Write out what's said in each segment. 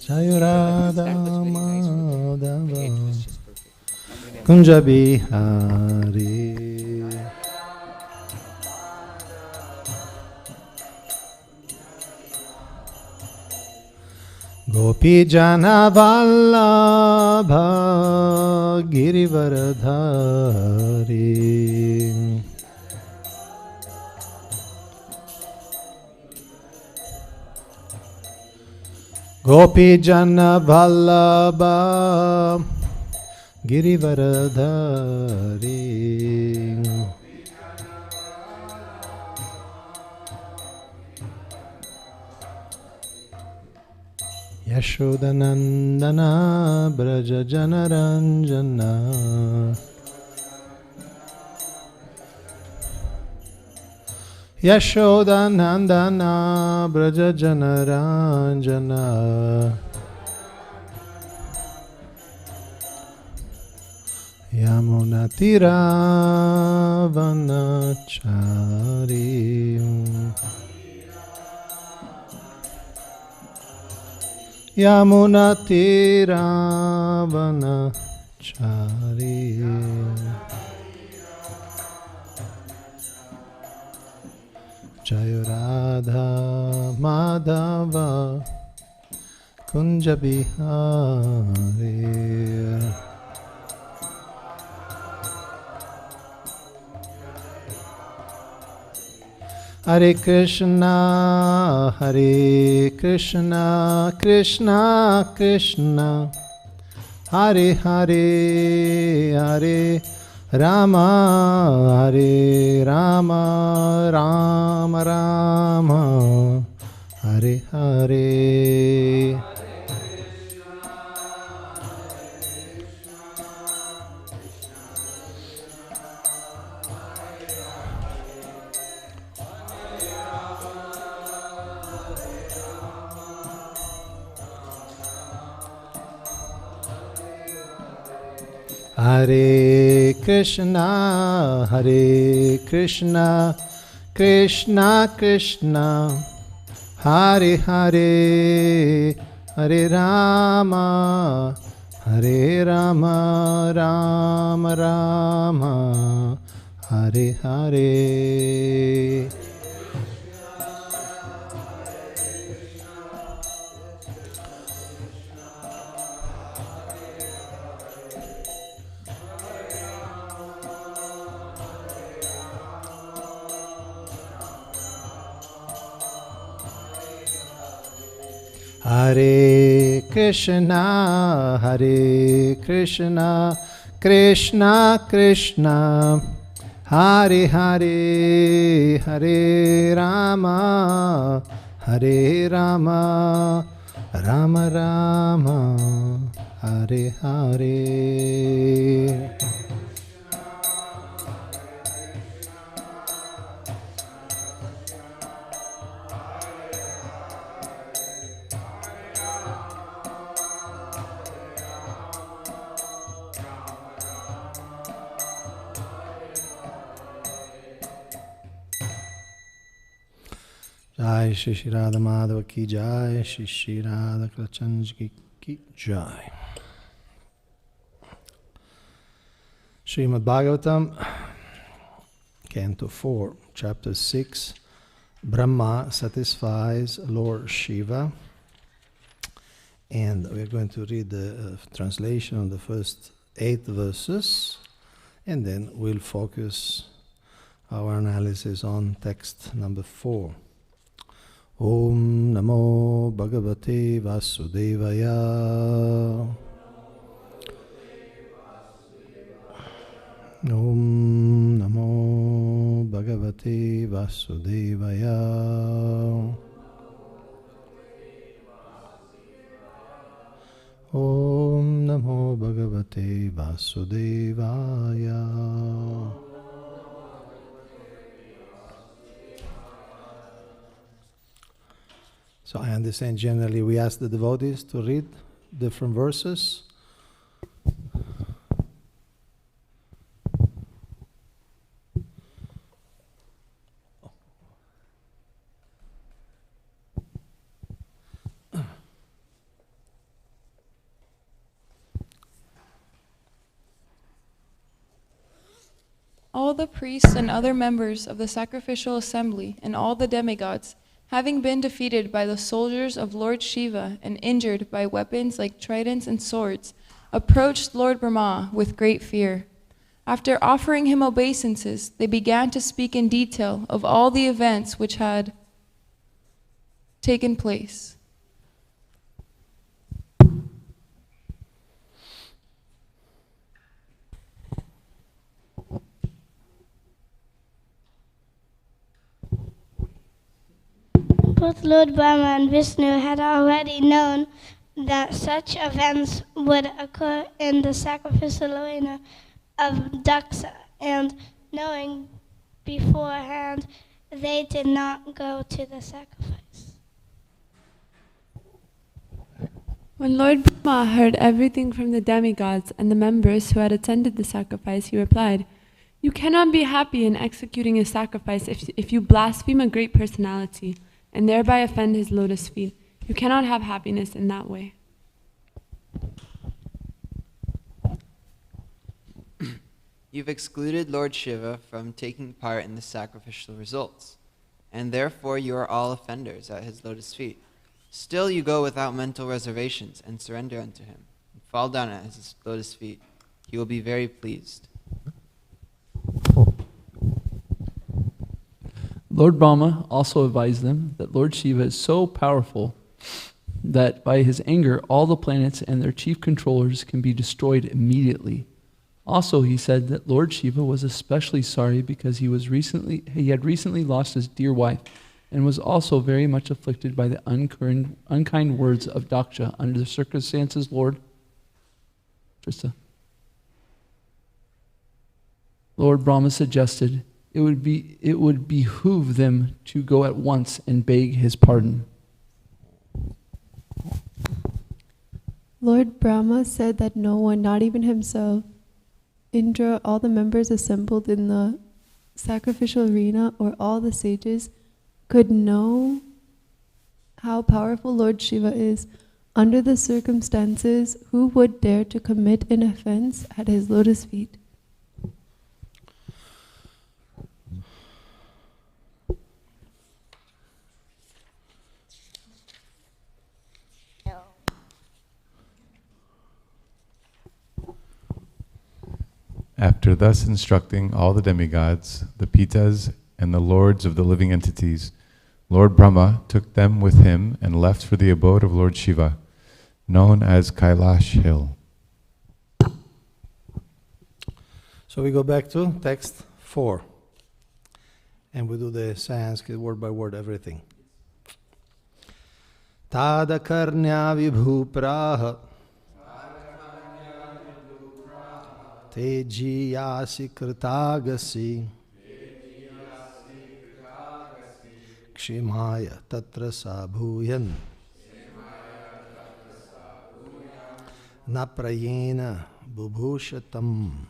Jaya Radha Madhava Kunja Bihari. Gopi Jana Vallabha Girivaradhari. Gopi Jana Vallabha Girivaradhari. Yashodanandana Braja Janaranjana. Yashodanandana Braja Janaranjana. Yamunatira Vanachari. Yamunatira Vanachari. Jaya Radha Madhava Kunja Bihari. Hare Krishna, Hare Krishna, Krishna Krishna, Hare Hare, Hare Rama, Hare Rama, Rama Rama, Hare Hare. Hare Krishna, Hare Krishna, Krishna Krishna, Hare Hare, Hare Rama, Hare Rama, Rama Rama, Hare Hare. Hare Krishna, Hare Krishna, Krishna Krishna, Hare Hare, Hare Rama, Hare Rama, Rama Rama, Hare Hare. Jai Shri Shri Radha Madhava ki Jai, Shri Shri Radha Krishna ki Jai. Srimad Bhagavatam, Canto 4, Chapter 6, Brahma satisfies Lord Shiva. And we're going to read the translation of the first 8 verses, and then we'll focus our analysis on text number 4. Om Namo Bhagavate Vasudevaya. Om Namo Bhagavate Vasudevaya. Om Namo Bhagavate Vasudevaya. So I understand generally we ask the devotees to read different verses. all the priests and other members of the sacrificial assembly and all the demigods, having been defeated by the soldiers of Lord Shiva and injured by weapons like tridents and swords, approached Lord Brahma with great fear. After offering him obeisances, they began to speak in detail of all the events which had taken place. Both Lord Brahma and Vishnu had already known that such events would occur in the sacrificial arena of Daksha, and knowing beforehand, they did not go to the sacrifice. When Lord Brahma heard everything from the demigods and the members who had attended the sacrifice, he replied, "You cannot be happy in executing a sacrifice if you blaspheme a great personality and thereby offend his lotus feet. You cannot have happiness in that way." You've excluded Lord Shiva from taking part in the sacrificial results, and therefore you are all offenders at his lotus feet. Still you go without mental reservations and surrender unto him, and fall down at his lotus feet. He will be very pleased. Lord Brahma also advised them that Lord Shiva is so powerful that by his anger all the planets and their chief controllers can be destroyed immediately. Also, he said that Lord Shiva was especially sorry because he had recently lost his dear wife and was also very much afflicted by the unkind words of Daksha under the circumstances. Lord Brahma suggested it would behoove them to go at once and beg his pardon. Lord Brahma said that no one, not even himself, Indra, all the members assembled in the sacrificial arena, or all the sages, could know how powerful Lord Shiva is. Under the circumstances, who would dare to commit an offense at his lotus feet? After thus instructing all the demigods, the Pitas, and the lords of the living entities, Lord Brahma took them with him and left for the abode of Lord Shiva, known as Kailash Hill. So we go back to text 4. And we do the Sanskrit word by word, everything. Tada karnya vibhupraha Tejiyasi kritagasi Kshimaya tatra sabhuyan Naprayena bubhushatam.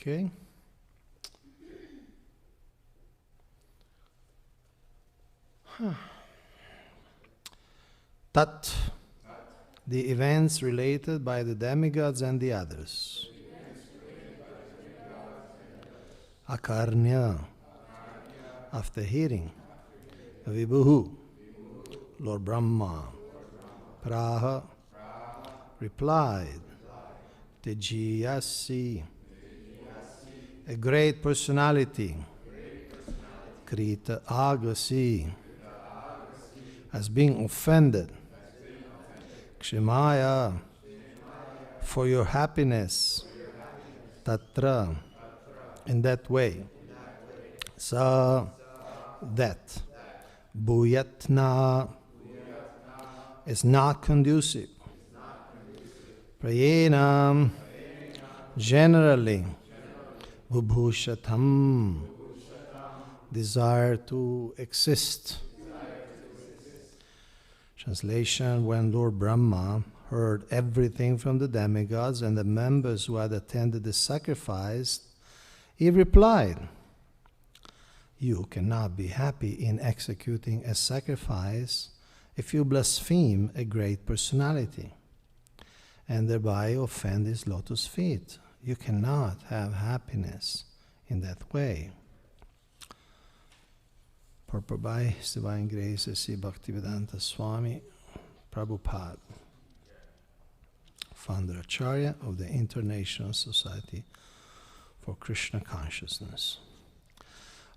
Okay. Tat, the events related by the demigods and the others. Akarnya, after hearing. Vibhuhu, Lord Brahma. Praha, replied. Tejiyasi, a great personality, Krita Agasi, as being offended, Kshimaya, for your happiness, Tatra, in that way, Sa, that, Bhuyatna, is not conducive, Prayenam, generally, Bhubhushatam, desire to exist. Translation: when Lord Brahma heard everything from the demigods and the members who had attended the sacrifice, he replied, "You cannot be happy in executing a sacrifice if you blaspheme a great personality and thereby offend his lotus feet. You cannot have happiness in that way." Purport by His Divine Grace A.C. Bhaktivedanta Swami Prabhupada, founder Acharya of the International Society for Krishna Consciousness.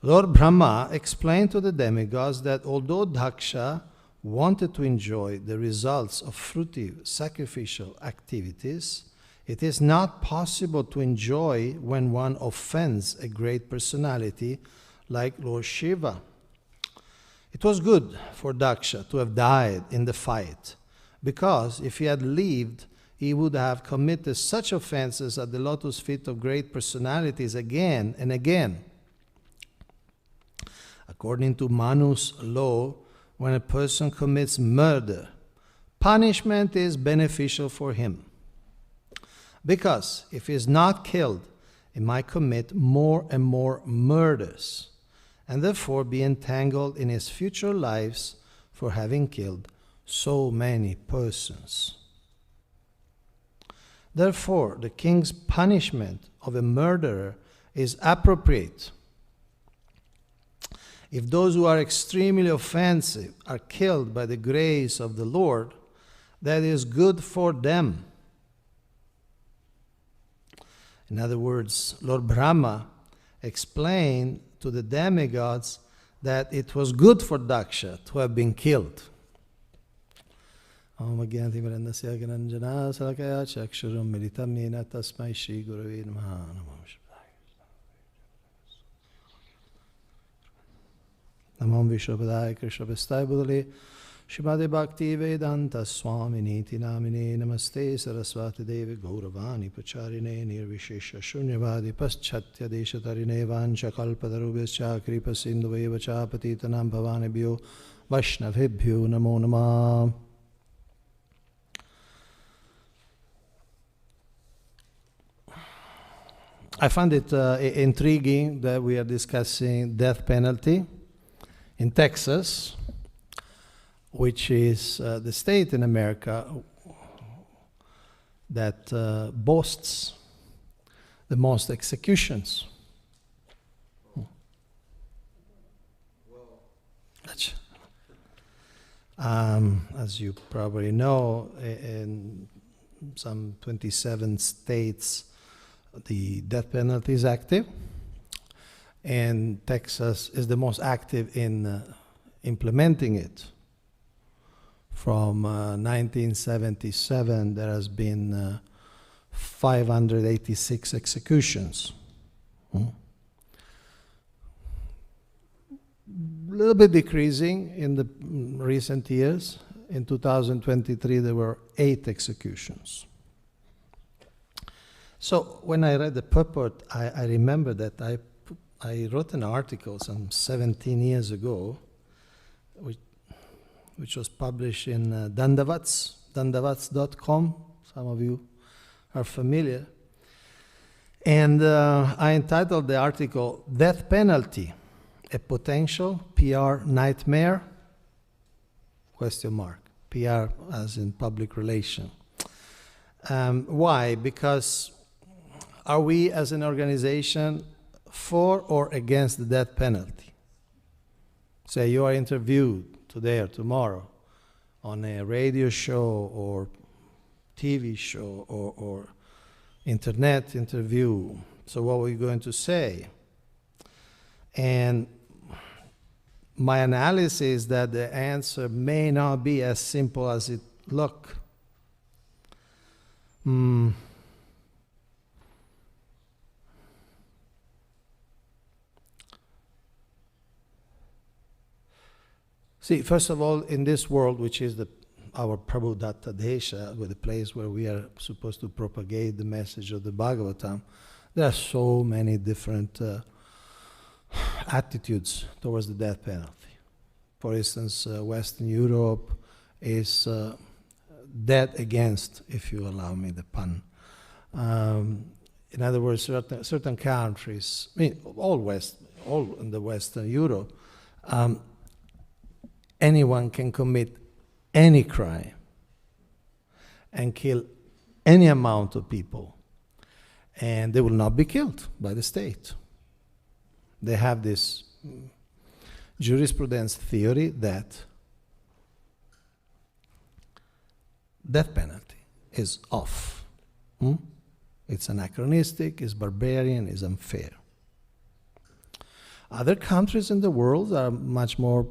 Lord Brahma explained to the demigods that although Daksha wanted to enjoy the results of fruitive sacrificial activities, it is not possible to enjoy when one offends a great personality like Lord Shiva. It was good for Daksha to have died in the fight, because if he had lived, he would have committed such offenses at the lotus feet of great personalities again and again. According to Manu's law, when a person commits murder, punishment is beneficial for him. Because if he is not killed, he might commit more and more murders, and therefore be entangled in his future lives for having killed so many persons. Therefore, the king's punishment of a murderer is appropriate. If those who are extremely offensive are killed by the grace of the Lord, that is good for them. In other words, Lord Brahma explained to the demigods that it was good for Daksha to have been killed. Om Agyanti Varandasya Gananjana Salakaya Chakshurum Militam Yena Tasmai Shri Gurave Namaha Namo Shivaya. Namam Vishwapadaya Krishna Vestai Budale Srimad Bhakti Vedanta Swami Niti Namine Namaste Saraswati Devi Gauravani Pacharine Nirvishesha Shunyavadi Paschatya Deshatarine Vancha Kalpatarubhascha Kripa Sindhuveva Cha Patitanam Bhavanebhyo Vaishnavebhyo Namo Namah. I find it intriguing that we are discussing death penalty in Texas, which is the state in America that boasts the most executions. As you probably know, in some 27 states, the death penalty is active, and Texas is the most active in implementing it. From 1977, there has been 586 executions. A little bit decreasing in the recent years. In 2023, there were 8 executions. So when I read the purport, I remember that I wrote an article some 17 years ago, which was published in dandavats.com. Some of you are familiar. And I entitled the article, "Death Penalty, a Potential PR Nightmare?" Question mark. PR as in public relation. Why? Because are we as an organization for or against the death penalty? Say you are interviewed today or tomorrow on a radio show or TV show or internet interview, So what were you going to say? And my analysis is that the answer may not be as simple as it looks. See, first of all, in this world, which is our Prabhudatta Desha, the place where we are supposed to propagate the message of the Bhagavatam, there are so many different attitudes towards the death penalty. For instance, Western Europe is dead against, if you allow me the pun. In other words, certain countries, I mean, all in the Western Europe, anyone can commit any crime and kill any amount of people, and they will not be killed by the state. They have this jurisprudence theory that death penalty is off. It's anachronistic, it's barbarian, it's unfair. Other countries in the world are much more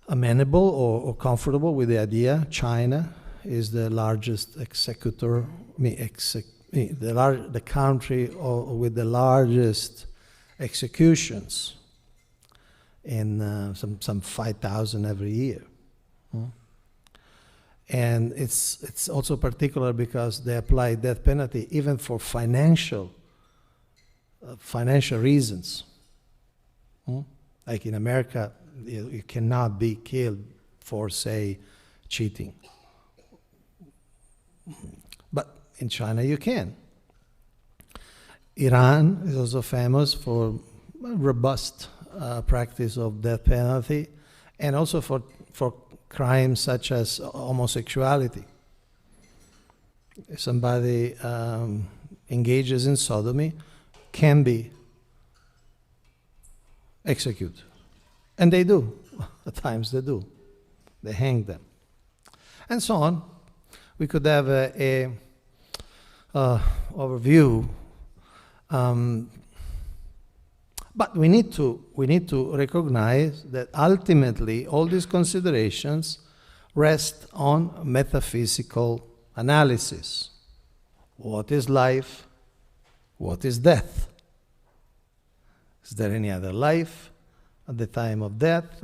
amenable or comfortable with the idea. China is the largest executor, the country with the largest executions, in some 5,000 every year. And it's also particular because they apply death penalty even for financial reasons. Like in America, you cannot be killed for, say, cheating. But in China you can. Iran is also famous for robust practice of death penalty, and also for crimes such as homosexuality. If somebody engages in sodomy, can be executed. And they do. At times they do. They hang them. And so on. We could have a overview. But we need to recognize that ultimately all these considerations rest on metaphysical analysis. What is life? What is death? Is there any other life at the time of death?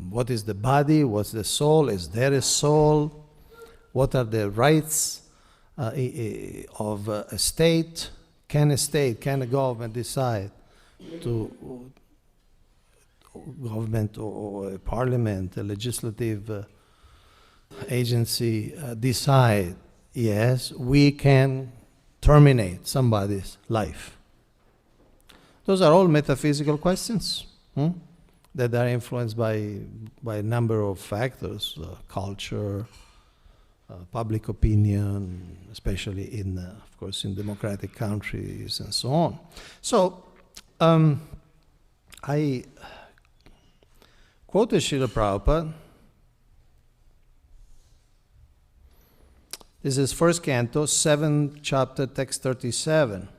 What is the body? What's the soul? Is there a soul? What are the rights of a state? Can a government decide to, government or a parliament, a legislative agency decide, yes, we can terminate somebody's life? Those are all metaphysical questions that are influenced by a number of factors, culture, public opinion, especially in, of course, in democratic countries and so on. So, I quoted Srila Prabhupada. This is first canto, 7th chapter, text 37.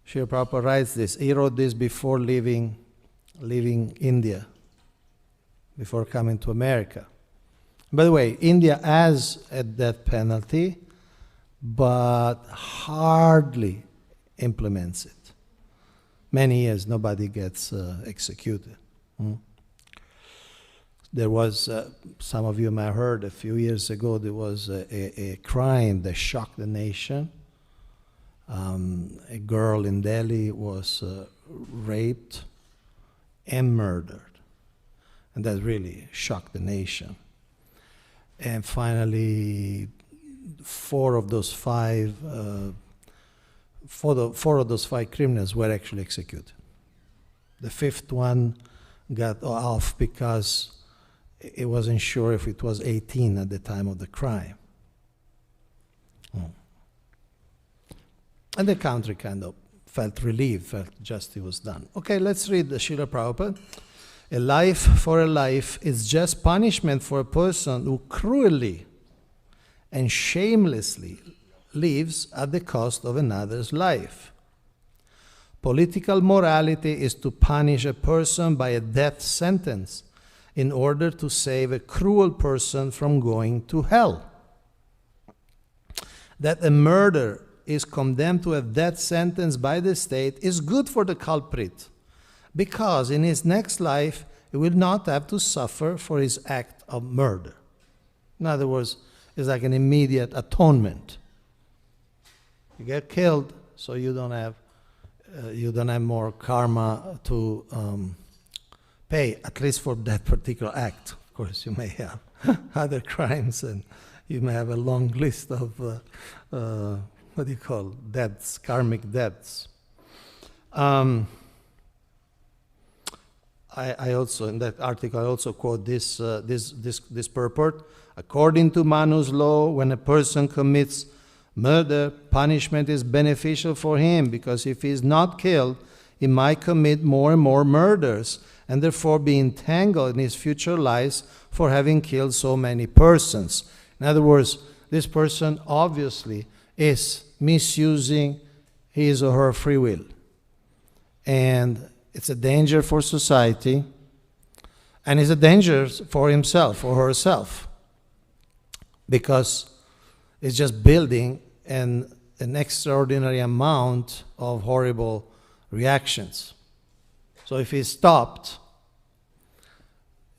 Srila Prabhupada writes this. He wrote this before leaving India, before coming to America. By the way, India has a death penalty, but hardly implements it. Many years, nobody gets executed. There was, some of you may have heard, a few years ago, there was a crime that shocked the nation. A girl in Delhi was raped and murdered. And that really shocked the nation. And finally, four of those five criminals were actually executed. The fifth one got off because it wasn't sure if it was 18 at the time of the crime. And the country kind of felt relieved, felt justice was done. Okay, let's read the Srila Prabhupada. A life for a life is just punishment for a person who cruelly and shamelessly lives at the cost of another's life. Political morality is to punish a person by a death sentence in order to save a cruel person from going to hell. That a murderer is condemned to a death sentence by the state is good for the culprit, because in his next life he will not have to suffer for his act of murder. In other words, it's like an immediate atonement. You get killed, so you don't have more karma to pay, at least for that particular act. Of course, you may have other crimes, and you may have a long list of debts, karmic debts. I also, in that article, I also quote this purport. According to Manu's law, when a person commits murder, punishment is beneficial for him, because if he is not killed, he might commit more and more murders, and therefore be entangled in his future lives for having killed so many persons. In other words, this person obviously is misusing his or her free will. And it's a danger for society, and it's a danger for himself or herself, because it's just building an extraordinary amount of horrible reactions. So if he's stopped,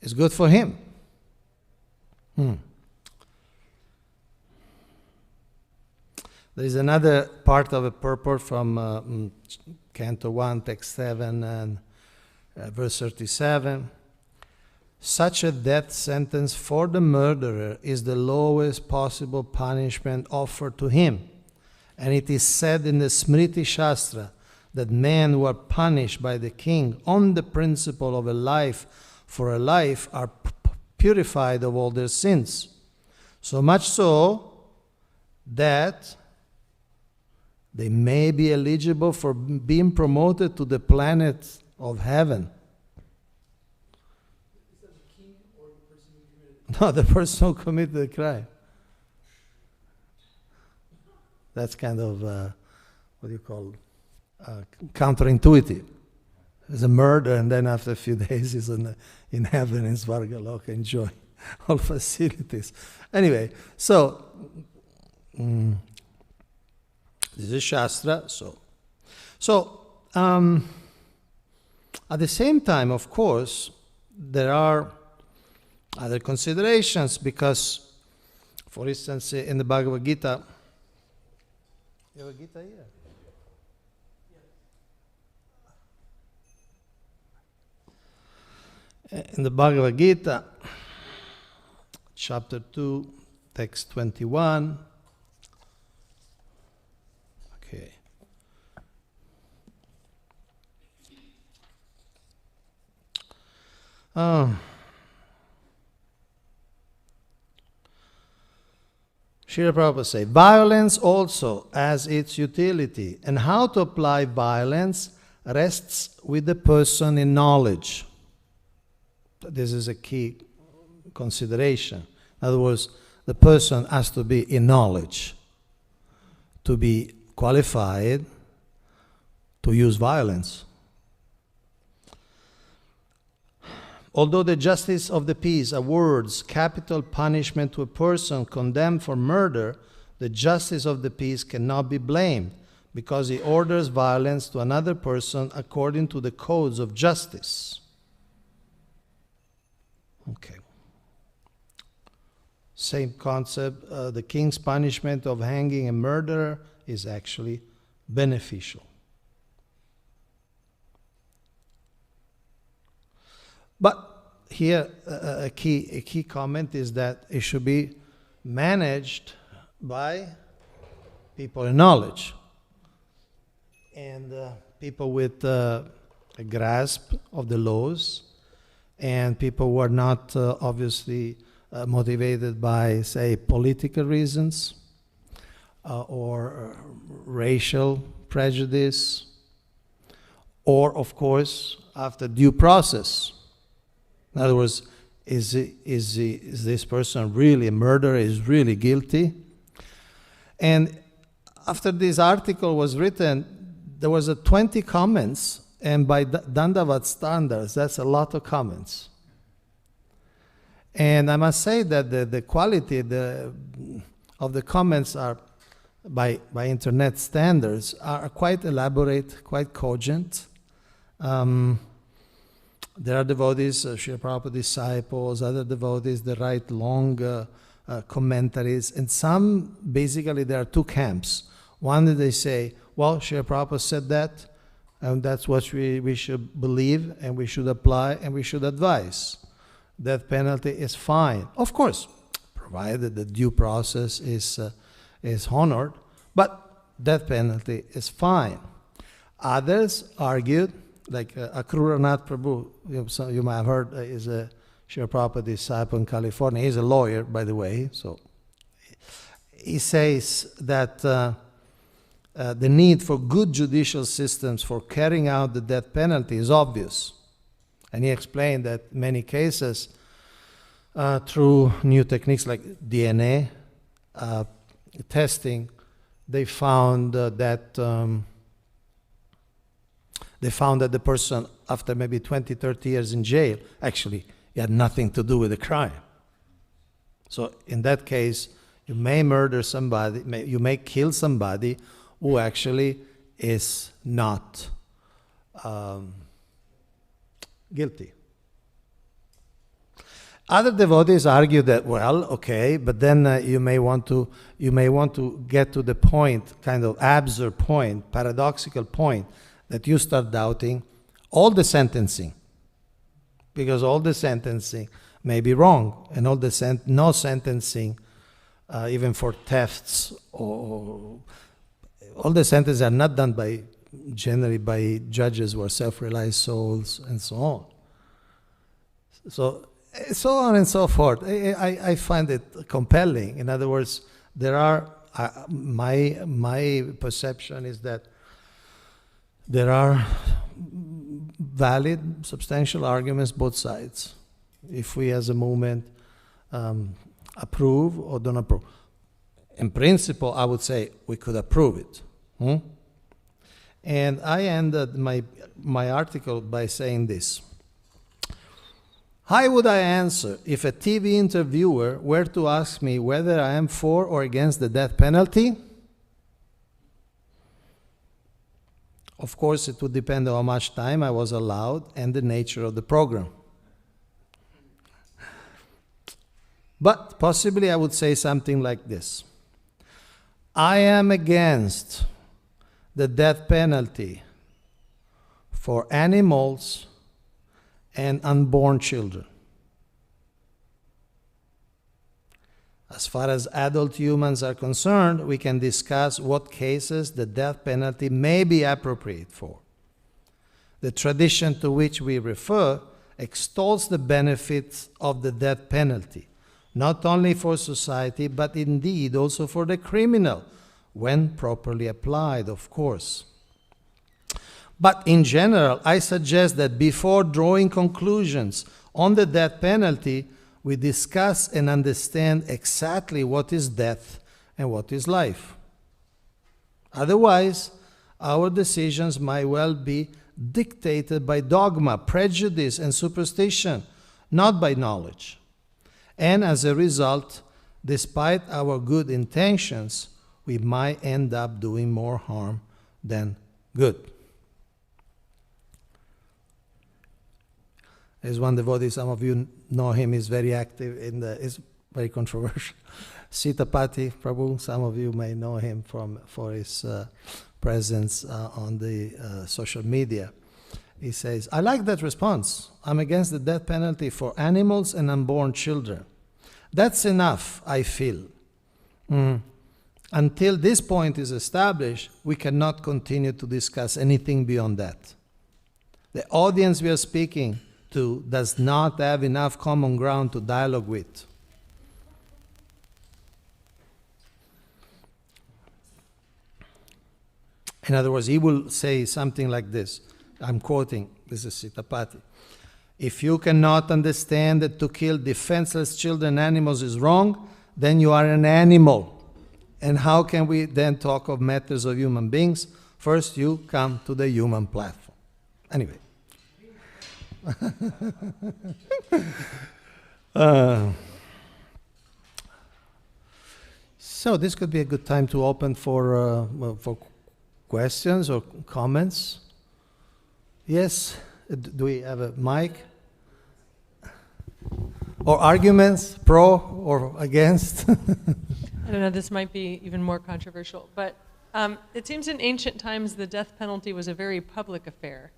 it's good for him. There is another part of a purport from Canto 1, text 7, and verse 37. Such a death sentence for the murderer is the lowest possible punishment offered to him. And it is said in the Smriti Shastra that men who are punished by the king on the principle of a life for a life are purified of all their sins. So much so that they may be eligible for being promoted to the planet of heaven. Is that the king or the person who committed? No, the person who committed the crime. That's kind of, counterintuitive. There's a murder, and then after a few days he's in heaven in Svargaloka, enjoying all facilities. Anyway, so this is Shastra. So at the same time, of course, there are other considerations, because, for instance, in the Bhagavad Gita, you have a Gita here? In the Bhagavad Gita, chapter 2, text 21. Okay. Srila Prabhupada says, violence also has its utility, and how to apply violence rests with the person in knowledge. This is a key consideration. In other words, the person has to be in knowledge to be qualified to use violence. Although the justice of the peace awards capital punishment to a person condemned for murder, the justice of the peace cannot be blamed, because he orders violence to another person according to the codes of justice. Okay. Same concept. The king's punishment of hanging a murderer is actually beneficial. But here, a key comment is that it should be managed by people in knowledge and people with a grasp of the laws, and people who are not obviously motivated by, say, political reasons or racial prejudice, or, of course, after due process. In other words, is this person really a murderer, is really guilty? And after this article was written, there was 20 comments, and by Dandavat standards, that's a lot of comments. And I must say that the quality of the comments are, by internet standards, are quite elaborate, quite cogent. There are devotees, Srila Prabhupada disciples, other devotees, they write long commentaries, and some, basically, there are two camps. One that they say, well, Srila Prabhupada said that, and that's what we should believe, and we should apply, and we should advise. Death penalty is fine. Of course, provided the due process is honored, but death penalty is fine. Others argued, like Akruranath Prabhu, you might have heard, is a Srila Prabhupada disciple in California. He's a lawyer, by the way, so he says that the need for good judicial systems for carrying out the death penalty is obvious. And he explained that in many cases, through new techniques like DNA testing, they found that the person, after maybe 20, 30 years in jail, actually he had nothing to do with the crime. So in that case, you may murder somebody, you may kill somebody who actually is not guilty. Other devotees argue that, well, okay, but then you may want to get to the point, kind of absurd point, paradoxical point, that you start doubting all the sentencing, because all the sentencing may be wrong, and all the no sentencing, even for thefts, or all the sentences are not done generally by judges who are self-realized souls, and so on. So on and so forth. I find it compelling. In other words, there are my perception is that there are valid, substantial arguments both sides. If we as a movement approve or don't approve. In principle, I would say we could approve it. And I ended my article by saying this. How would I answer if a TV interviewer were to ask me whether I am for or against the death penalty? Of course, it would depend on how much time I was allowed and the nature of the program. But possibly I would say something like this. I am against the death penalty for animals and unborn children. As far as adult humans are concerned, we can discuss what cases the death penalty may be appropriate for. The tradition to which we refer extols the benefits of the death penalty, not only for society, but indeed also for the criminal, when properly applied, of course. But in general, I suggest that before drawing conclusions on the death penalty, we discuss and understand exactly what is death and what is life. Otherwise, our decisions might well be dictated by dogma, prejudice, and superstition, not by knowledge. And as a result, despite our good intentions, we might end up doing more harm than good. There's one devotee, some of you know him, he's very active is very controversial. Sitapati Prabhu, some of you may know him for his presence on the social media. He says, I like that response. I'm against the death penalty for animals and unborn children. That's enough, I feel. Until this point is established, we cannot continue to discuss anything beyond that. The audience we are speaking to does not have enough common ground to dialogue with. In other words, he will say something like this. I'm quoting, this is Sitapati. If you cannot understand that to kill defenseless children and animals is wrong, then you are an animal And how can we then talk of matters of human beings? First, you come to the human platform. Anyway. So this could be a good time to open for questions or comments. Yes? Do we have a mic? Or arguments, pro or against? I don't know, this might be even more controversial, but it seems in ancient times the death penalty was a very public affair.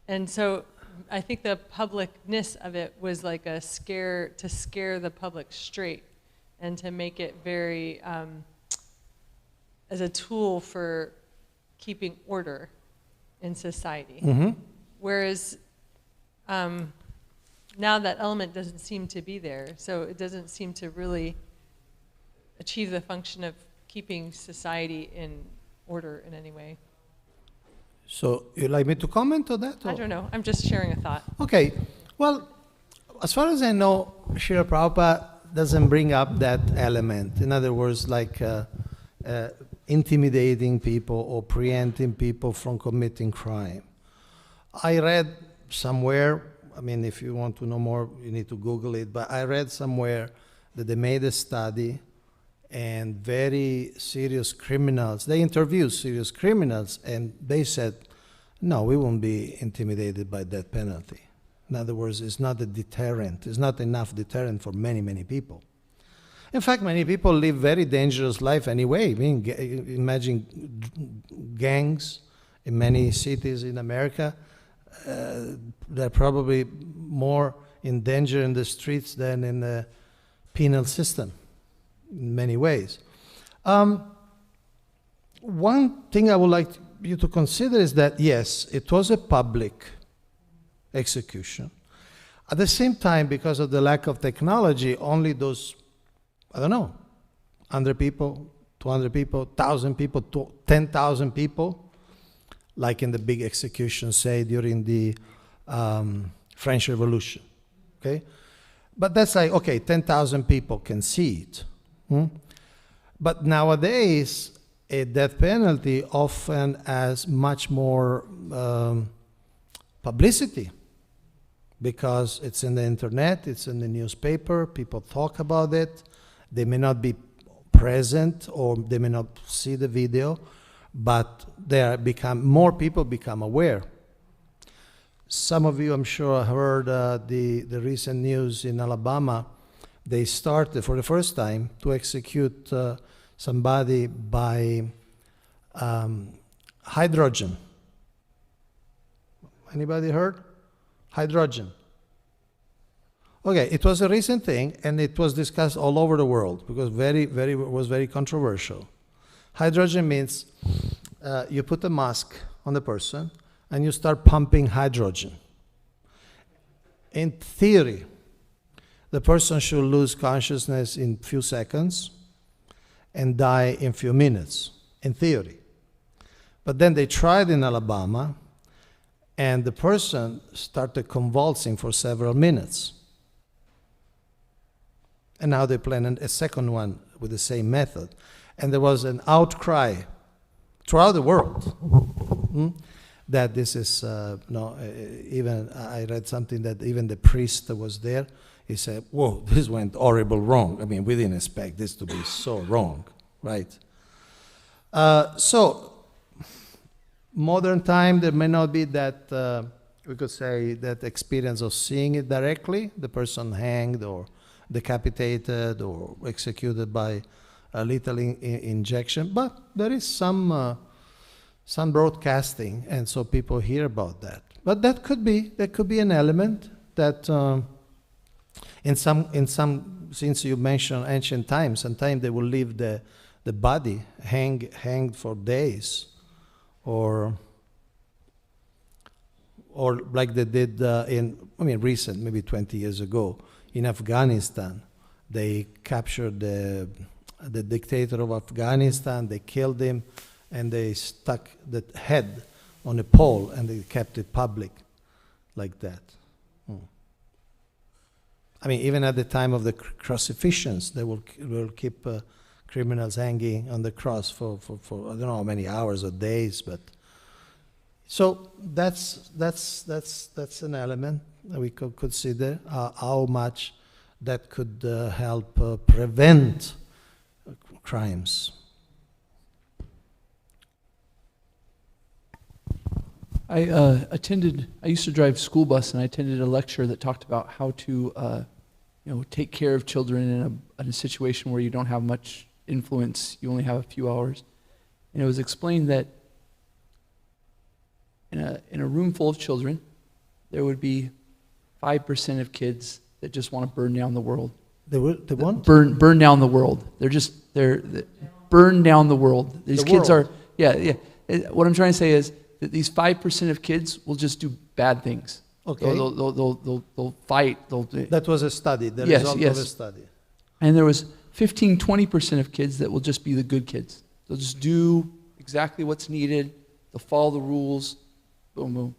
And so I think the publicness of it was like a scare, to scare the public straight and to make it very, as a tool for keeping order in society. Mm-hmm. Whereas now that element doesn't seem to be there, so it doesn't seem to really achieve the function of keeping society in order in any way. So you'd like me to comment on that? Or? I don't know, I'm just sharing a thought. Okay. Well, as far as I know, Srila Prabhupada doesn't bring up that element. In other words, like intimidating people or preventing people from committing crime. I read somewhere, I mean, if you want to know more, you need to Google it, but I read somewhere that they made a study and very serious criminals, they interviewed serious criminals and they said, no, we won't be intimidated by death penalty. In other words, it's not a deterrent. It's not enough deterrent for many, many people. In fact, many people live very dangerous life anyway. I mean, imagine gangs in many cities in America. They're probably more in danger in the streets than in the penal system in many ways. One thing I would like you to consider is that, yes, it was a public execution. At the same time, because of the lack of technology, only those, I don't know, 100 people, 200 people, 1,000 people, 10,000 people, like in the big execution, say, during the French Revolution, okay? But that's like, okay, 10,000 people can see it. But nowadays, a death penalty often has much more publicity because it's in the internet, it's in the newspaper, people talk about it. They may not be present or they may not see the video, but more people become aware. Some of you, I'm sure, heard the recent news in Alabama. They started for the first time to execute somebody by hydrogen. Anybody heard? Hydrogen. Okay, it was a recent thing, and it was discussed all over the world because was very controversial. Hydrogen means you put a mask on the person and you start pumping hydrogen. In theory, the person should lose consciousness in few seconds and die in few minutes, in theory. But then they tried in Alabama, and the person started convulsing for several minutes. And now they plan a second one with the same method. And there was an outcry throughout the world that this is, even I read something that even the priest that was there, he said, whoa, this went horrible wrong. I mean, we didn't expect this to be so wrong, right? So, modern time, there may not be that, we could say, that experience of seeing it directly, the person hanged or decapitated or executed by a lethal injection, but there is some broadcasting, and so people hear about that. But that could be an element that in some, since you mentioned ancient times, sometimes they will leave the body hanged for days, or like they did recent, maybe 20 years ago, in Afghanistan. They captured the dictator of Afghanistan, they killed him, and they stuck the head on a pole, and they kept it public like that. I mean, even at the time of the crucifixions, they will keep criminals hanging on the cross for I don't know how many hours or days, but so that's an element that we could consider, how much that could help prevent crimes. I used to drive school bus, and I attended a lecture that talked about how to, take care of children in a situation where you don't have much influence, you only have a few hours. And it was explained that in a room full of children, there would be 5% of kids that just want to burn down the world. They want? Burn down the world. They're burn down the world. These kids are, what I'm trying to say is that these 5% of kids will just do bad things. Okay. They'll fight. That was a study, the result of a study. And there was 15-20% of kids that will just be the good kids. They'll just do exactly what's needed. They'll follow the rules. Boom, boom.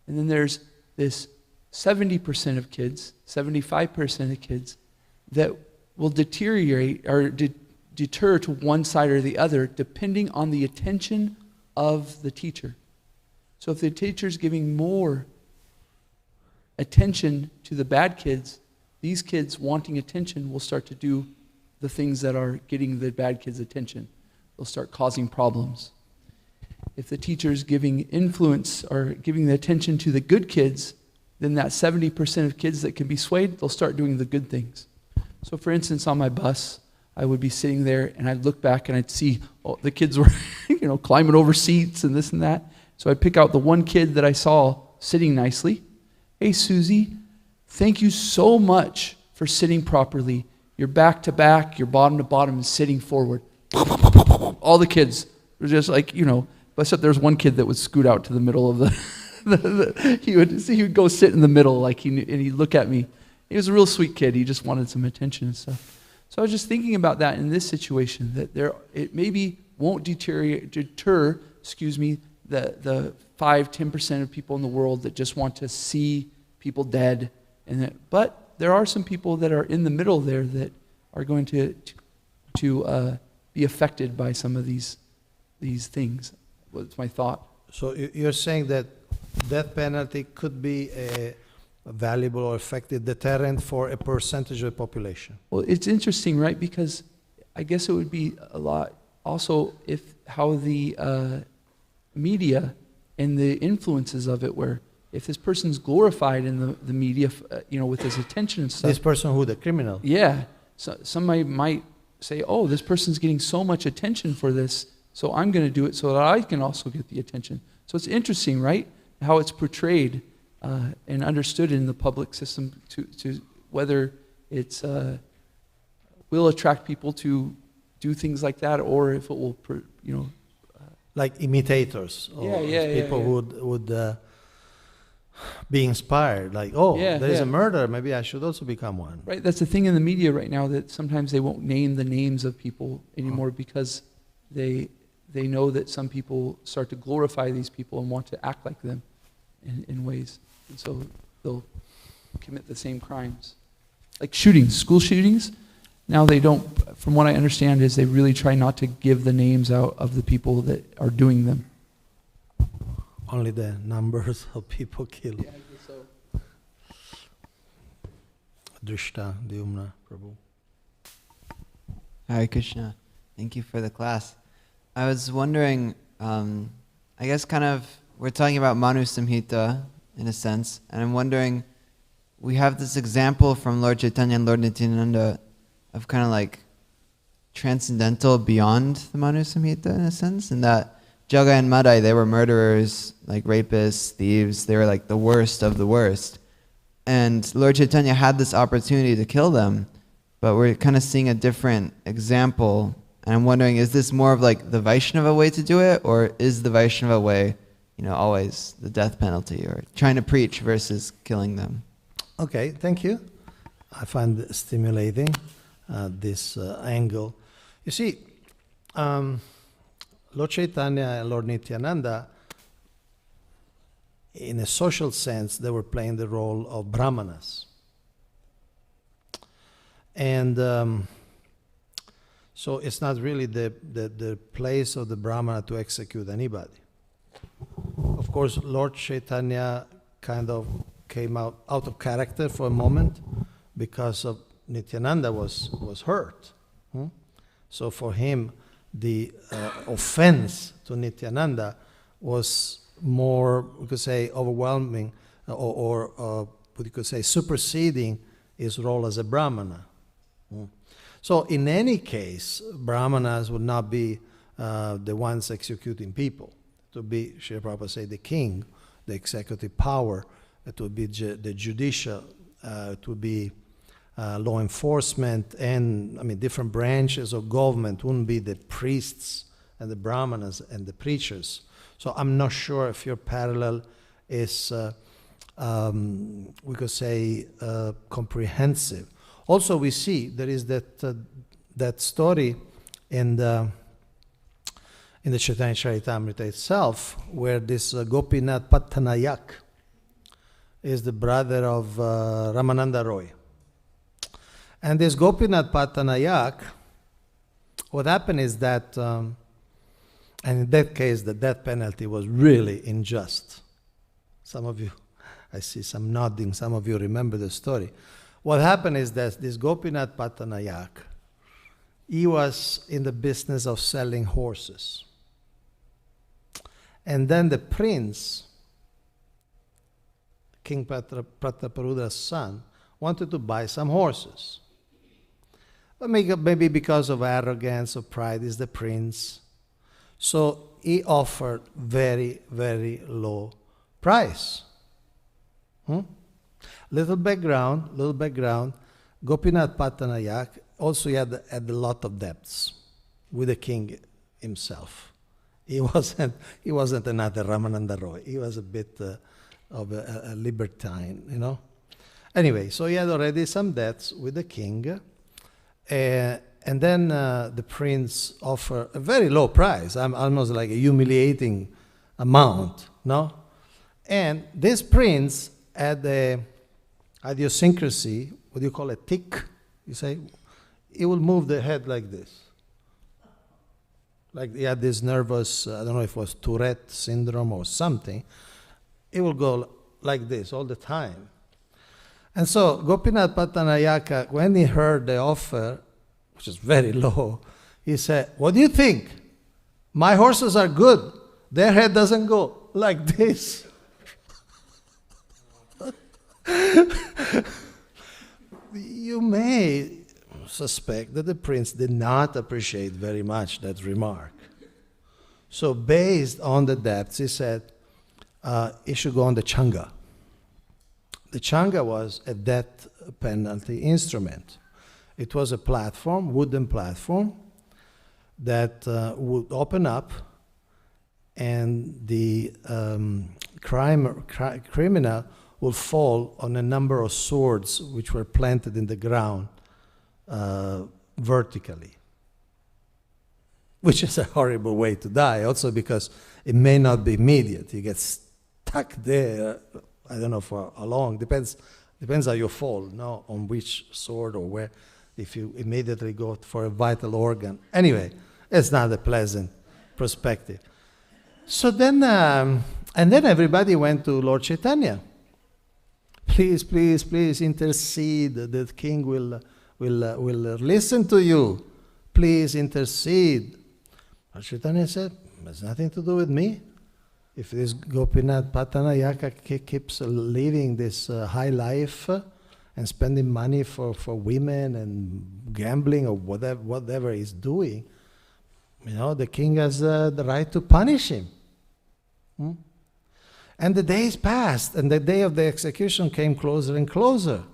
And then there's this 70% of kids, 75% of kids that will deteriorate or deter to one side or the other depending on the attention of the teacher. So if the teacher's giving more attention to the bad kids, these kids wanting attention will start to do the things that are getting the bad kids' attention. They'll start causing problems. If the teacher's giving influence or giving the attention to the good kids, then that 70% of kids that can be swayed, they'll start doing the good things. So for instance, on my bus, I would be sitting there and I'd look back and I'd see the kids were climbing over seats and this and that. So I'd pick out the one kid that I saw sitting nicely. Hey, Susie, thank you so much for sitting properly. You're back to back, you're bottom to bottom, and sitting forward. All the kids were just except there's one kid that would scoot out to the middle of he would go sit in the middle, and he'd look at me. He was a real sweet kid. He just wanted some attention and stuff. So I was just thinking about that in this situation, that it maybe won't deter the 5-10% of people in the world that just want to see people dead, but there are some people that are in the middle there that are going to be affected by some of these things. What's my thought? So you're saying that death penalty could be a valuable or effective deterrent for a percentage of the population? Well, it's interesting, right? Because I guess it would be a lot also how the media and the influences of it, where if this person's glorified in the media, with his attention and stuff. This person who, the criminal? Yeah. So somebody might say, oh, this person's getting so much attention for this, so I'm going to do it so that I can also get the attention. So it's interesting, right? How it's portrayed and understood in the public system to whether it's will attract people to do things like that, or if it will, like imitators, or people would be inspired, like, there is a murder, maybe I should also become one. Right, that's the thing in the media right now, that sometimes they won't name the names of people anymore because they know that some people start to glorify these people and want to act like them in ways. And so they'll commit the same crimes. Like shootings, school shootings, now they don't, from what I understand, is they really try not to give the names out of the people that are doing them. Only the numbers of people killed. Yeah, I guess so. Drishta, Dyumna, Prabhu. Hare Krishna. Thank you for the class. I was wondering, I guess we're talking about Manu Samhita in a sense, and I'm wondering, we have this example from Lord Chaitanya and Lord Nityananda of kind of like transcendental beyond the Manu Samhita in a sense, in that Jaga and Madai, they were murderers, like rapists, thieves, they were like the worst of the worst. And Lord Chaitanya had this opportunity to kill them, but we're kind of seeing a different example. And I'm wondering, is this more of like the Vaishnava way to do it, or is the Vaishnava way, always the death penalty, or trying to preach versus killing them? Okay, thank you. I find it stimulating, this angle. You see, Lord Chaitanya and Lord Nityananda, in a social sense, they were playing the role of brahmanas. And So it's not really the place of the Brahmana to execute anybody. Of course, Lord Chaitanya kind of came out of character for a moment because of Nityananda was hurt. So for him, the offense to Nityananda was more, we could say, overwhelming, or what you could say, superseding his role as a Brahmana. So in any case, Brahmanas would not be the ones executing people. It would be, Srila Prabhupada say, the king, the executive power. It would be the judicial. It would be law enforcement, and I mean different branches of government. Wouldn't be the priests and the Brahmanas and the preachers. So I'm not sure if your parallel is, we could say, comprehensive. Also, we see there is that story in the Chaitanya Charitamrita itself, where this Gopinath Pattanayak is the brother of Ramananda Roy. And this Gopinath Pattanayak, what happened is that, and in that case, the death penalty was really unjust. Some of you, I see some nodding, some of you remember the story. What happened is that this Gopinath Pattanayak, he was in the business of selling horses. And then the prince, King Prataparudra's son, wanted to buy some horses. But maybe because of arrogance or pride, he's the prince. So he offered very, very low price. Little background. Gopinath Pattanayak also had a lot of debts with the king himself. He wasn't another Ramananda Roy. He was a bit of a libertine, you know. Anyway, so he had already some debts with the king, and then the prince offered a very low price, almost like a humiliating amount, no? And this prince had the idiosyncrasy, what do you call it, tic? You say, he will move the head like this. Like he had this nervous, I don't know if it was Tourette syndrome or something. It will go like this all the time. And so Gopinath Pattanayaka, when he heard the offer, which is very low, he said, what do you think? My horses are good. Their head doesn't go like this. You may suspect that the prince did not appreciate very much that remark. So based on the depths, he said, it should go on the changa. The changa was a death penalty instrument. It was a platform, wooden platform, that would open up, and the criminal will fall on a number of swords which were planted in the ground vertically, which is a horrible way to die, also because it may not be immediate. You get stuck there, I don't know for how long, depends how you fall, no, on which sword or where, if you immediately go for a vital organ. Anyway, it's not a pleasant perspective. So then, and then everybody went to Lord Chaitanya. Please, please, please intercede. The king will listen to you. Please intercede. Lord Chaitanya said, it has nothing to do with me. If this Gopinath Pattanayaka keeps living this high life and spending money for women and gambling or whatever he's doing, you know, the king has the right to punish him. And the days passed, and the day of the execution came closer and closer.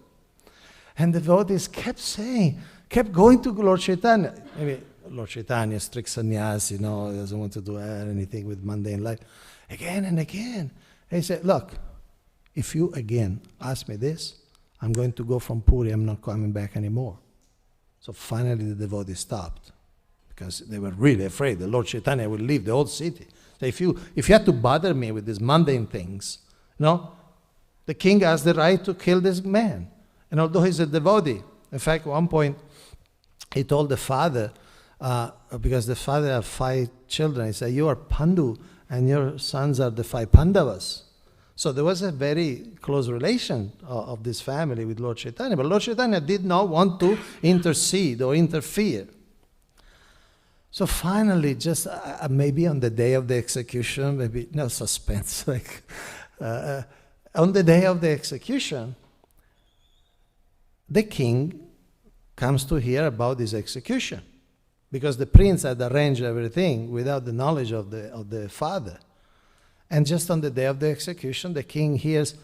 And the devotees kept going to Lord Chaitanya. Maybe Lord Chaitanya, strict sannyasi, doesn't want to do anything with mundane life. Again and again. And he said, look, if you again ask me this, I'm going to go from Puri, I'm not coming back anymore. So finally the devotees stopped, because they were really afraid the Lord Chaitanya would leave the whole city. So if you had to bother me with these mundane things, the king has the right to kill this man. And although he's a devotee, in fact, at one point he told the father, because the father had 5 children. He said, you are Pandu, and your sons are the 5 Pandavas. So there was a very close relation of this family with Lord Chaitanya. But Lord Chaitanya did not want to intercede or interfere. So finally, just maybe on the day of the execution, maybe, no suspense, like on the day of the execution, the king comes to hear about this execution, because the prince had arranged everything without the knowledge of the father. And just on the day of the execution, the king hears,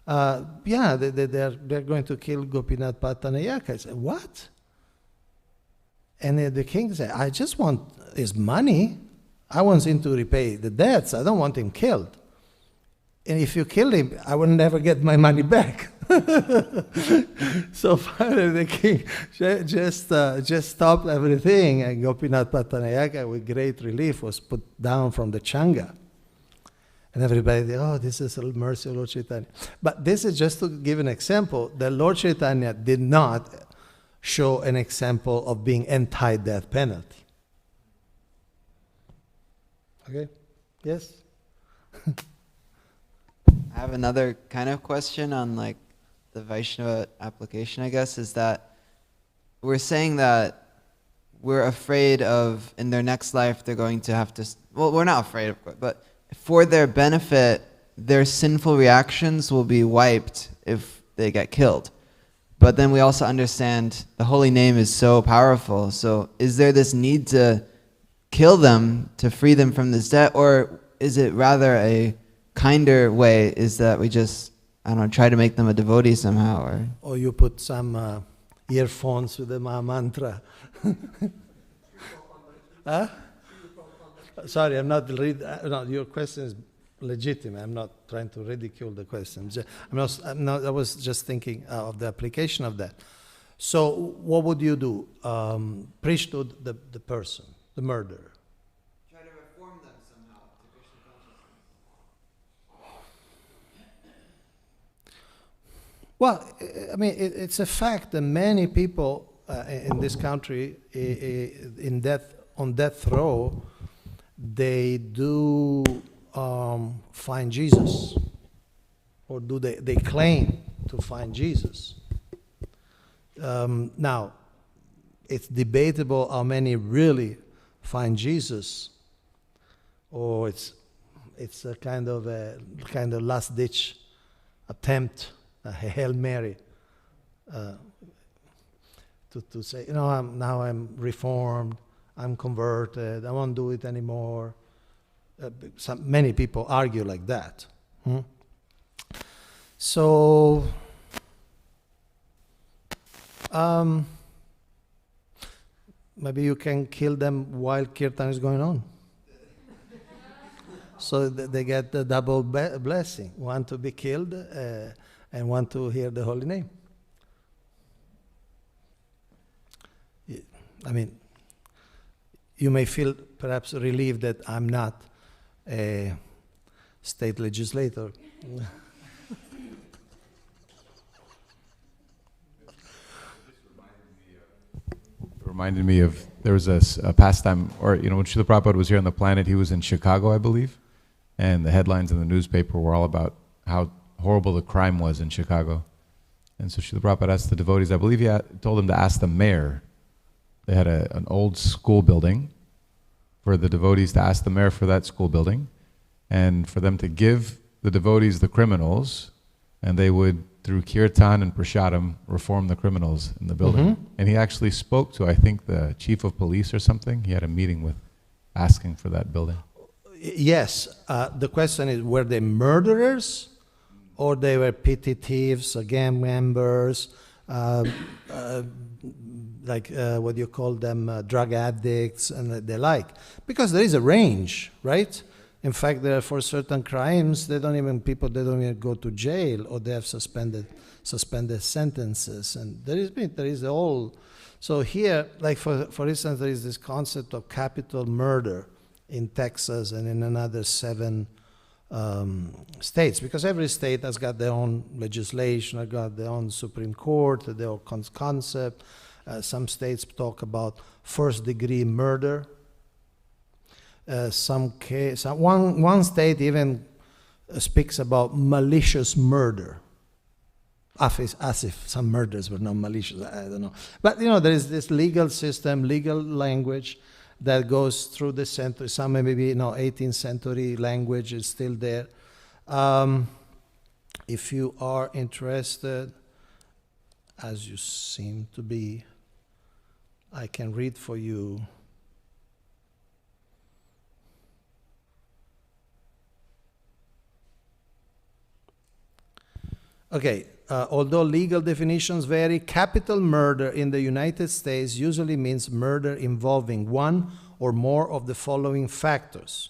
they're going to kill Gopinath Pattanayaka. I said, what? And the king said, I just want his money. I want him to repay the debts. I don't want him killed. And if you kill him, I will never get my money back. So finally the king just stopped everything, and Gopinath Pattanayaka, with great relief, was put down from the Changa. And everybody, this is a mercy of Lord Chaitanya. But this is just to give an example that Lord Chaitanya did not show an example of being anti-death penalty. Okay? Yes? I have another kind of question on like the Vaishnava application, I guess, is that we're saying that we're afraid of, in their next life, they're going to have to, well, we're not afraid of course, but for their benefit, their sinful reactions will be wiped if they get killed. But then we also understand the holy name is so powerful. So is there this need to kill them to free them from this debt? Or is it rather a kinder way, is that we just, I don't know, try to make them a devotee somehow? Or you put some earphones with the Maha Mantra. Huh? Sorry, I'm not no, your question is legitimate. I'm not trying to ridicule the question. I was just thinking of the application of that. So what would you do? Preach to the person, the murderer. Try to reform them somehow to Krishna consciousness. Well, I mean, it's a fact that many people in this country on death row, they do find Jesus, or do they claim to find Jesus. Now, it's debatable how many really find Jesus, or it's a kind of last ditch attempt, a Hail Mary, to say, now I'm reformed, I'm converted, I won't do it anymore. Many people argue like that. So, maybe you can kill them while kirtan is going on. So they get the double blessing, one to be killed and one to hear the holy name. I mean, you may feel perhaps relieved that I'm not a state legislator. Reminded me of, there was a pastime, or when Srila Prabhupada was here on the planet, he was in Chicago, I believe, and the headlines in the newspaper were all about how horrible the crime was in Chicago. And so Srila Prabhupada asked the devotees, I believe he told them to ask the mayor. They had an old school building, for the devotees to ask the mayor for that school building, and for them to give the devotees the criminals, and they would, through kirtan and prasadam, reform the criminals in the building. Mm-hmm. And he actually spoke to, I think, the chief of police or something. He had a meeting with, asking for that building. Yes. The question is, were they murderers, or they were petty thieves, gang members, what do you call them, drug addicts and the like? Because there is a range, right? In fact, there are, for certain crimes, they don't even go to jail, or they have suspended sentences, and there is all. So here, like for instance, there is this concept of capital murder in Texas and in another 7 states, because every state has got their own legislation, has got their own Supreme Court, their own concept. Some states talk about first-degree murder. One state even speaks about malicious murder, as if some murders were not malicious. I don't know. But there is this legal system, legal language that goes through the century. Some maybe 18th century language is still there. If you are interested, as you seem to be, I can read for you. Okay, although legal definitions vary, capital murder in the United States usually means murder involving one or more of the following factors.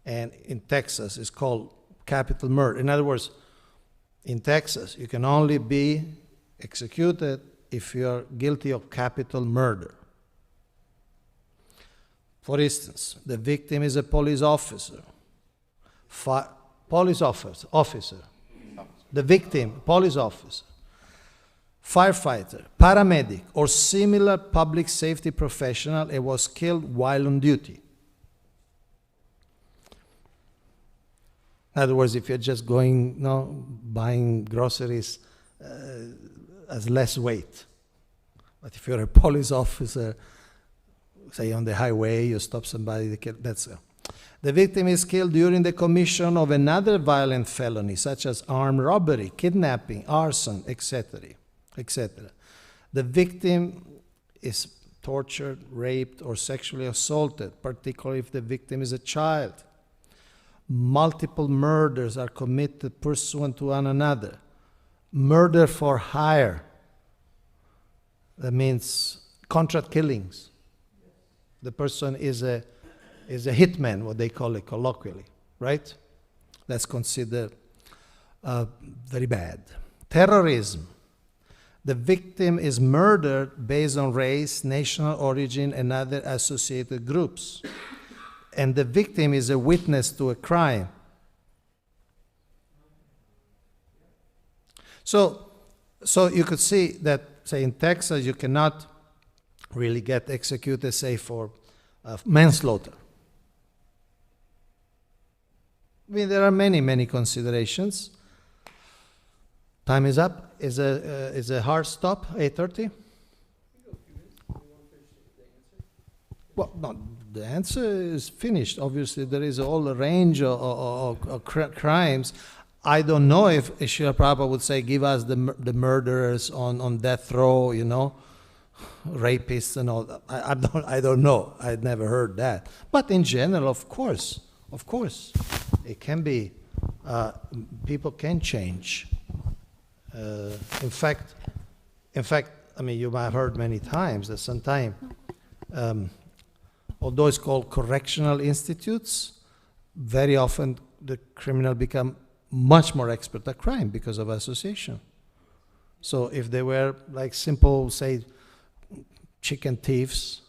And in Texas, it's called capital murder. In other words, in Texas, you can only be executed if you are guilty of capital murder. For instance, the victim is a police officer. Officer. The victim, police officer, firefighter, paramedic, or similar public safety professional and was killed while on duty. In other words, if you're just going, buying groceries as less weight. But if you're a police officer, say on the highway, you stop somebody, that's the victim is killed during the commission of another violent felony, such as armed robbery, kidnapping, arson, etc. etc. The victim is tortured, raped, or sexually assaulted, particularly if the victim is a child. Multiple murders are committed pursuant to one another. Murder for hire, that means contract killings. The person is a hitman, what they call it colloquially, right? That's considered very bad. Terrorism. The victim is murdered based on race, national origin, and other associated groups. And the victim is a witness to a crime. So you could see that, say, in Texas, you cannot really get executed, say, for manslaughter. I mean, there are many considerations. Time is up. Is a hard stop, 8:30? Well, no, the answer is finished. Obviously, there is all a range of crimes. I don't know if Srila Prabhupada would say, give us the murderers on death row, rapists and all that. I don't know. I'd never heard that. But in general, of course, it can be, people can change. In fact, I mean, you might have heard many times that sometimes, although it's called correctional institutes, very often the criminal become much more expert at crime because of association. So if they were like simple, say, chicken thieves,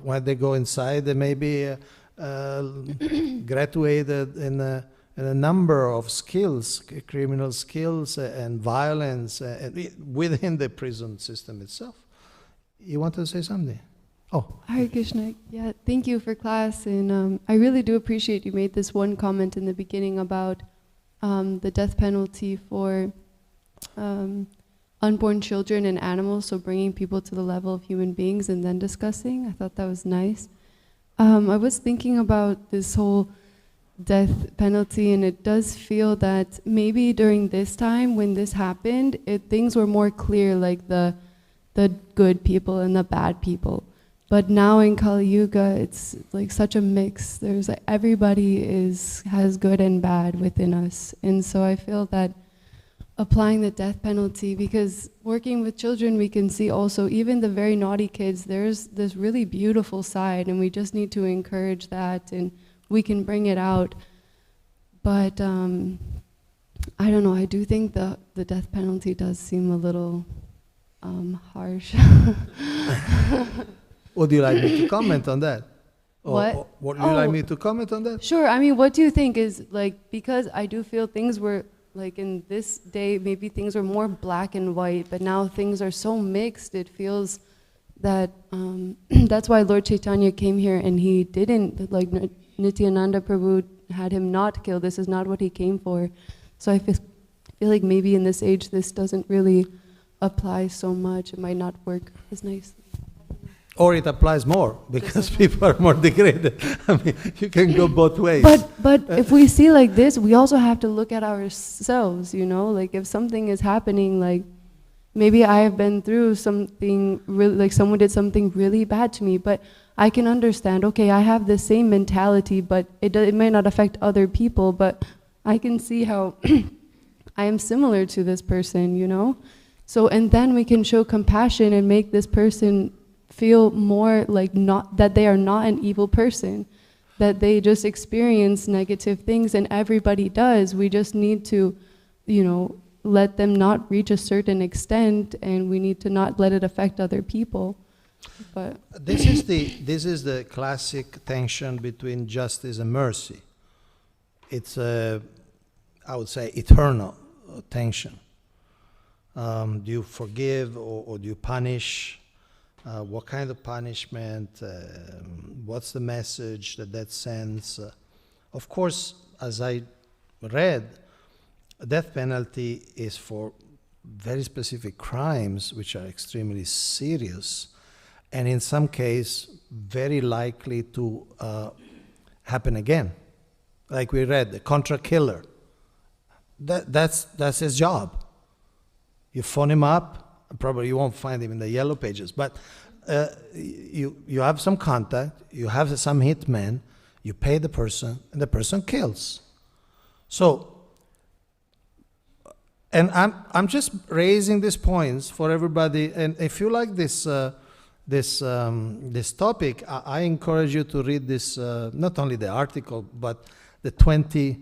when they go inside, they may be graduated in a number of skills, criminal skills and violence within the prison system itself. You want to say something? Oh. Hare Krishna. Yeah, thank you for class. And I really do appreciate you made this one comment in the beginning about the death penalty for unborn children and animals, so bringing people to the level of human beings and then discussing. I thought that was nice. I was thinking about this whole death penalty, and it does feel that maybe during this time when this happened, things were more clear, like the good people and the bad people. But now in Kali Yuga, it's like such a mix. There's like everybody has good and bad within us, and so I feel that applying the death penalty, because working with children, we can see also even the very naughty kids. There's this really beautiful side, and we just need to encourage that, and we can bring it out. But I don't know. I do think the death penalty does seem a little harsh. Would you like me to comment on that? What? Would you like me to comment on that? Sure. I mean, what do you think is, like, because I do feel things were Like in this day, maybe things were more black and white, but now things are so mixed. It feels that that's why Lord Chaitanya came here and he didn't, like Nityananda Prabhu had him not kill. This is not what he came for. So I feel like maybe in this age this doesn't really apply so much. It might not work as nicely. Or it applies more because people are more degraded. I mean, you can go both ways. But if we see like this, we also have to look at ourselves, you know? Like if something is happening, like maybe I have been through something, really, like someone did something really bad to me, but I can understand, okay, I have the same mentality, but it may not affect other people, but I can see how I am similar to this person, you know? So, and then we can show compassion and make this person feel more like not that they are not an evil person, that they just experience negative things, and everybody does. We just need to, you know, let them not reach a certain extent, and we need to not let it affect other people. But this is the classic tension between justice and mercy. It's a, I would say, eternal tension. Do you forgive or do you punish? What kind of punishment? What's the message that sends? Of course, as I read, death penalty is for very specific crimes which are extremely serious, and in some case very likely to happen again. Like we read, the contra killer. That's his job. You phone him up. Probably you won't find him in the yellow pages, but you have some contact, you have some hitman, you pay the person, and the person kills. So, and I'm just raising these points for everybody. And if you like this topic, I encourage you to read this, not only the article, but the 20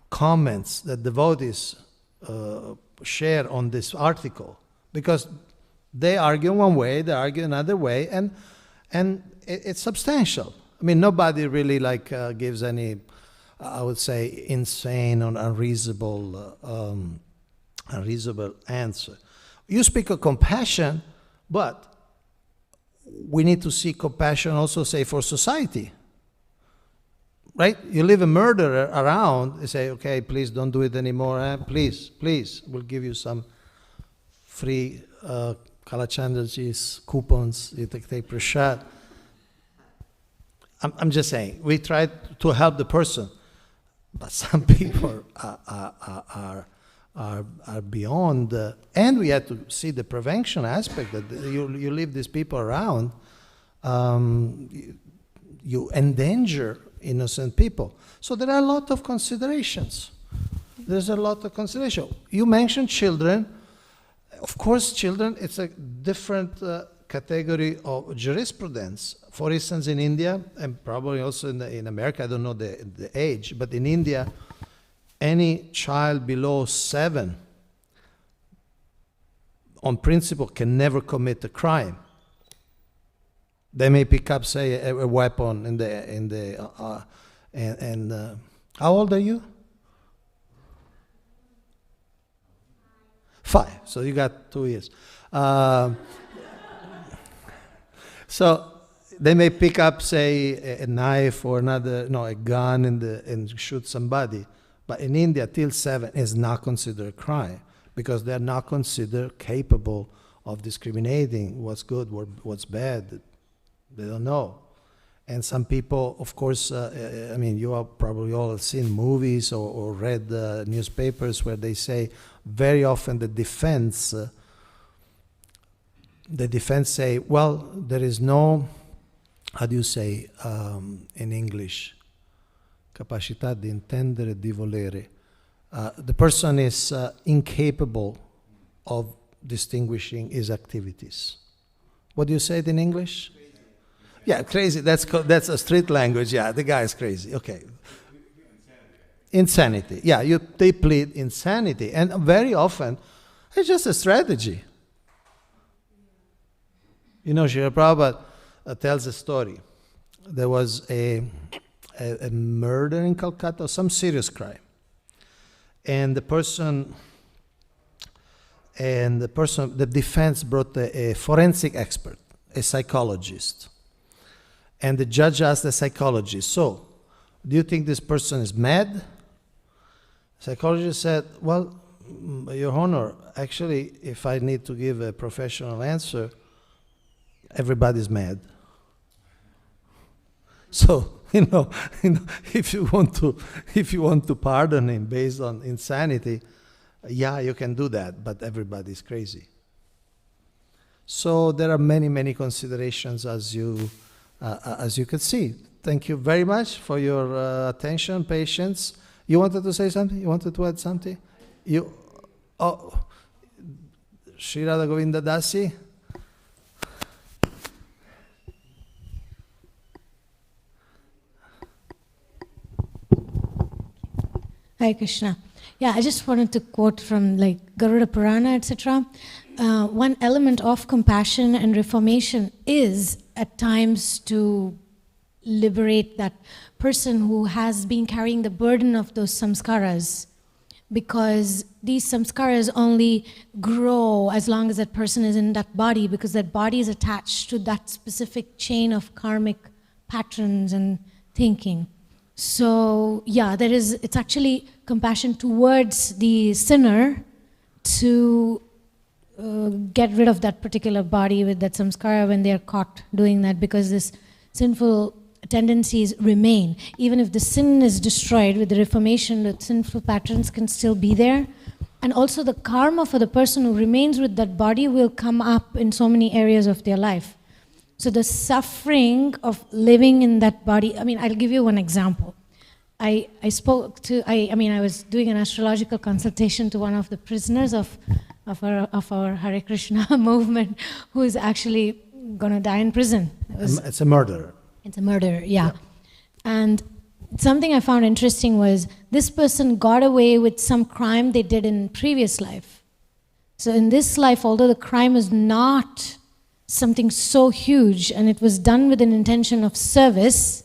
comments that devotees share on this article. Because they argue one way, they argue another way, and it's substantial. I mean, nobody really gives any, I would say, insane or unreasonable answer. You speak of compassion, but we need to see compassion also, say, for society. Right? You leave a murderer around, you say, okay, please don't do it anymore. Please, we'll give you some free Kalachandraji's coupons, you take prashad. I'm just saying, we try to help the person, but some people are beyond, and we have to see the prevention aspect, that you leave these people around, you endanger innocent people. So there are a lot of considerations. There's a lot of consideration. You mentioned children. Of course, children, it's a different category of jurisprudence. For instance, in India, and probably also in America, I don't know the age, but in India, any child below 7, on principle, can never commit a crime. They may pick up, say, a weapon how old are you? 5, so you got 2 years. So they may pick up, say, a knife or a gun and shoot somebody. But in India, till 7 is not considered a crime because they're not considered capable of discriminating what's good, what's bad. They don't know. And some people, of course, I mean, you have probably all seen movies or read newspapers where they say very often the defense say, well, there is no, how do you say in English, capacità di intendere, di volere. The person is incapable of distinguishing his activities. What do you say it in English? Yeah, crazy. That's a street language. Yeah, the guy is crazy. Okay. Insanity. Yeah, they plead insanity. And very often, it's just a strategy. You know, Srila Prabhupada tells a story. There was a murder in Calcutta, some serious crime. and the defense brought a forensic expert, a psychologist. And the judge asked the psychologist, so, do you think this person is mad? The psychologist said, well, Your Honor, actually, if I need to give a professional answer, everybody's mad. So, if you want to pardon him based on insanity, yeah, you can do that, but everybody's crazy. So there are many, many considerations as you can see. Thank you very much for your attention, patience. You wanted to say something? You wanted to add something? Sri Radha Govinda Dasi? Hare Krishna. Yeah, I just wanted to quote from like Garuda Purana, etc. One element of compassion and reformation is at times to liberate that person who has been carrying the burden of those samskaras, because these samskaras only grow as long as that person is in that body, because that body is attached to that specific chain of karmic patterns and thinking. So yeah, it's actually compassion towards the sinner to get rid of that particular body with that samskara when they are caught doing that, because this sinful tendencies remain. Even if the sin is destroyed with the reformation, the sinful patterns can still be there. And also the karma for the person who remains with that body will come up in so many areas of their life. So the suffering of living in that body, I'll give you one example. I was doing an astrological consultation to one of the prisoners of our Hare Krishna movement, who is actually going to die in prison. It's a murderer. It's a murderer, yeah. And something I found interesting was this person got away with some crime they did in previous life. So in this life, although the crime is not something so huge and it was done with an intention of service,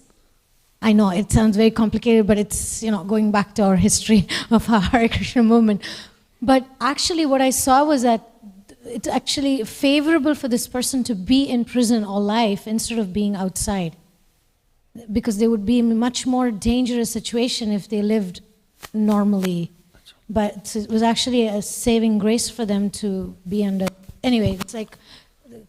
I know it sounds very complicated, but it's going back to our history of our Hare Krishna movement. But actually what I saw was that it's actually favorable for this person to be in prison all life instead of being outside, because they would be in a much more dangerous situation if they lived normally. But it was actually a saving grace for them to be under. Anyway, it's like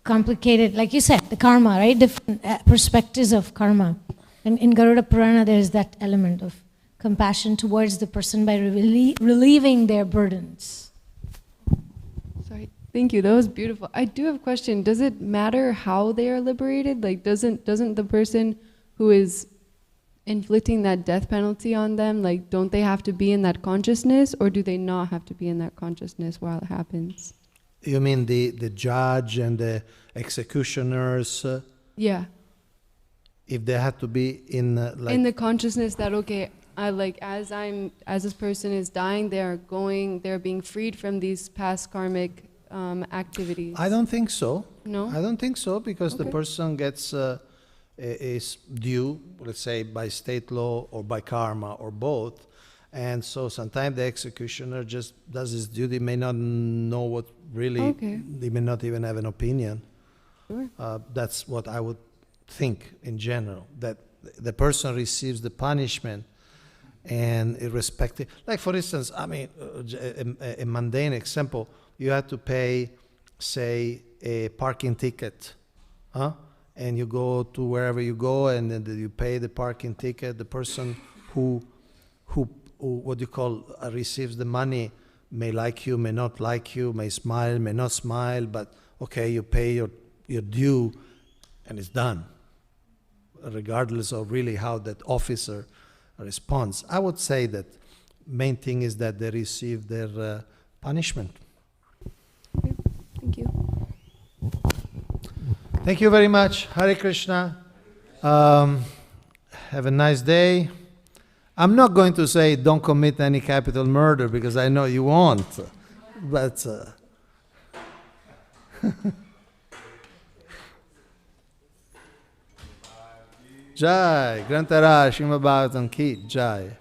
complicated, like you said, the karma, right? Different perspectives of karma. And in Garuda Purana, there is that element of compassion towards the person by relieving their burdens. Sorry, thank you. That was beautiful. I do have a question. Does it matter how they are liberated? Like, doesn't the person who is inflicting that death penalty on them, like, don't they have to be in that consciousness, or do they not have to be in that consciousness while it happens? You mean the judge and the executioners? Yeah. If they have to be in in the consciousness that, okay, as this person is dying, they're being freed from these past karmic activities. I don't think so. No? I don't think so, because the person gets is due, let's say, by state law or by karma or both. And so sometimes the executioner just does his duty, may not know what really, they may not even have an opinion. Sure. That's what I would think in general, that the person receives the punishment, and irrespective, like for instance, a mundane example, you have to pay, say, a parking ticket, and you go to wherever you go, and then you pay the parking ticket. The person who what you call receives the money may like you, may not like you, may smile, may not smile, but okay, you pay your due, and it's done, regardless of really how that officer responds. I would say that main thing is that they receive their punishment. Okay. Thank you. Thank you very much. Hare Krishna. Have a nice day. I'm not going to say don't commit any capital murder, because I know you won't. But Jai, Grantara, Srimad Bhagavatam ki Jai.